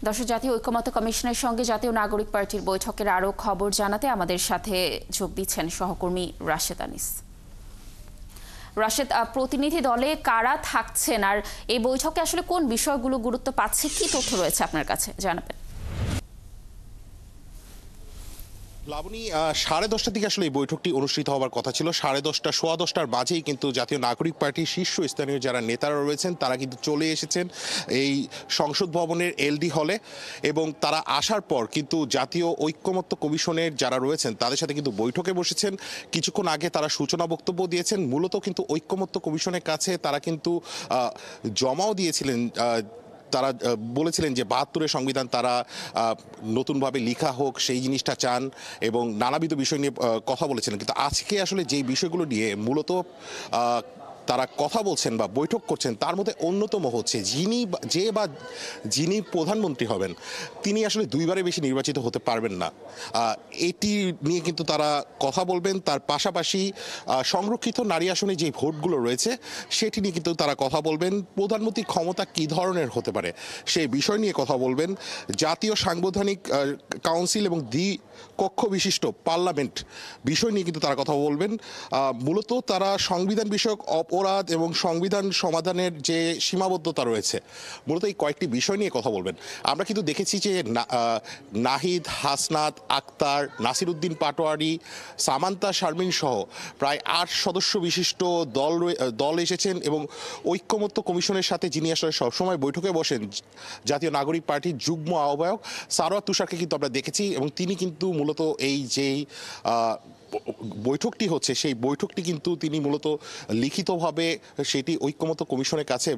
দর্শক, জাতীয় ঐক্যমত্য কমিশনের সঙ্গে জাতীয় নাগরিক পার্টির বৈঠকের আরও খবর জানাতে আমাদের সাথে যোগ দিচ্ছেন সহকর্মী রাশেদ আনিস। রাশেদ, প্রতিনিধি দলে কারা থাকছেন আর এই বৈঠকে আসলে কোন বিষয়গুলো গুরুত্ব পাচ্ছে, কি তথ্য রয়েছে আপনার কাছে জানাবেন? লাবণী, 10:30টার দিকে আসলে এই বৈঠকটি অনুষ্ঠিত হওয়ার কথা ছিল। 10:30 সোয়া 10টার মাঝেই কিন্তু জাতীয় নাগরিক পার্টির শীর্ষস্থানীয় যারা নেতারা রয়েছেন তারা কিন্তু চলে এসেছেন এই সংসদ ভবনের এলডি হলে, এবং তারা আসার পর কিন্তু জাতীয় ঐক্যমত্য কমিশনের যারা রয়েছেন তাদের সাথে কিন্তু বৈঠকে বসেছেন। কিছুক্ষণ আগে তারা সূচনা বক্তব্য দিয়েছেন। মূলত কিন্তু ঐক্যমত্য কমিশনের কাছে তারা কিন্তু জমাও দিয়েছিলেন। তারা বলেছিলেন যে 72-এর সংবিধান তারা নতুনভাবে লেখা হোক, সেই জিনিসটা চান, এবং নানাবিধ বিষয় নিয়ে কথা বলেছিলেন। কিন্তু আজকে আসলে যেই বিষয়গুলো নিয়ে মূলত তারা কথা বলছেন বা বৈঠক করছেন তার মধ্যে অন্যতম হচ্ছে যিনি প্রধানমন্ত্রী হবেন তিনি আসলে দুইবারে বেশি নির্বাচিত হতে পারবেন না। এটি নিয়ে কিন্তু তারা কথা বলবেন। তার পাশাপাশি সংরক্ষিত নারী আসনে যে ভোটগুলো রয়েছে সেটি নিয়ে কিন্তু তারা কথা বলবেন। প্রধানমন্ত্রীর ক্ষমতা কী ধরনের হতে পারে সেই বিষয় নিয়ে কথা বলবেন। জাতীয় সাংবিধানিক কাউন্সিল এবং কক্ষ বিশিষ্ট পার্লামেন্ট বিষয় নিয়ে কিন্তু তারা কথা বলবেন। মূলত তারা সংবিধান বিষয়ক অপরাধ এবং সংবিধান সমাধানের যে সীমাবদ্ধতা রয়েছে, মূলত এই কয়েকটি বিষয় নিয়ে কথা বলবেন। আমরা কিন্তু দেখেছি যে নাহিদ, হাসনাত, আক্তার, নাসিরউদ্দিন পাটোয়ারি, সামান্তা শারমিন সহ প্রায় 8 সদস্য বিশিষ্ট দল এসেছেন, এবং ঐক্যমত্য কমিশনের সাথে যিনি আসলে সবসময় বৈঠকে বসেন জাতীয় নাগরিক পার্টির যুগ্ম আহ্বায়ক সারোয়ার তুষারকে কিন্তু আমরা দেখেছি, এবং তিনি কিন্তু মূলত এই যেই বৈঠকটি হচ্ছে সেই বৈঠকটি কিন্তু তিনি মূলত লিখিতভাবে সেটি ঐক্যমত্য কমিশনের কাছে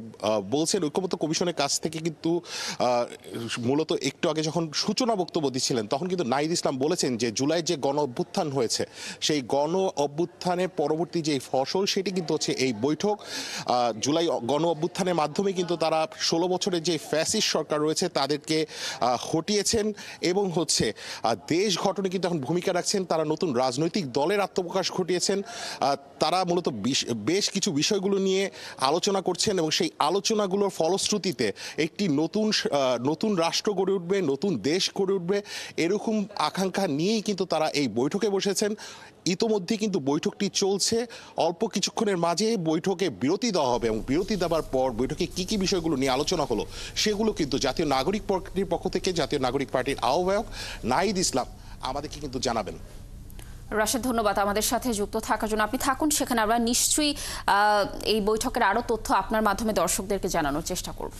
বলছেন। ঐক্যমত্য কমিশনের কাছ থেকে কিন্তু মূলত একটু আগে যখন সূচনা বক্তব্য দিচ্ছিলেন তখন কিন্তু নাহিদ ইসলাম বলেছেন যে জুলাইয়ের যে গণ অভ্যুত্থান হয়েছে সেই গণ অভ্যুত্থানের পরবর্তী যে ফসল সেটি কিন্তু হচ্ছে এই বৈঠক। জুলাই গণ অভ্যুত্থানের মাধ্যমে কিন্তু তারা 16 বছরের যে ফ্যাসিস্ট সরকার রয়েছে তাদেরকে হটিয়েছেন, এবং হচ্ছে দেশ গঠনে কিন্তু এখন ভূমিকা রাখছেন। তারা নতুন রাজনৈতিক দলের আত্মপ্রকাশ ঘটিয়েছেন। তারা মূলত বেশ কিছু বিষয়গুলো নিয়ে আলোচনা করছেন, এবং সেই আলোচনাগুলোর ফলশ্রুতিতে একটি নতুন রাষ্ট্র গড়ে উঠবে, নতুন দেশ গড়ে উঠবে, এরকম আকাঙ্ক্ষা নিয়েই কিন্তু তারা এই বৈঠকে বসেছেন। ইতোমধ্যে কিন্তু বৈঠকটি চলছে। অল্প কিছুক্ষণের মাঝে বৈঠকে বিরতি দেওয়া হবে, এবং বিরতি দেওয়ার পর বৈঠকে কি কি বিষয়গুলো নিয়ে আলোচনা হলো সেগুলো কিন্তু জাতীয় নাগরিক পার্টির পক্ষ থেকে জাতীয় নাগরিক পার্টির আহ্বায়ক নাহিদ ইসলাম আমাদেরকে কিন্তু জানাবেন। রাশেদ, ধন্যবাদ আমাদের সাথে যুক্ত থাকার জন্য। আপনি থাকুন সেখানে, আমরা নিশ্চয়ই এই বৈঠকের আরও তথ্য আপনার মাধ্যমে দর্শকদেরকে জানানোর চেষ্টা করব।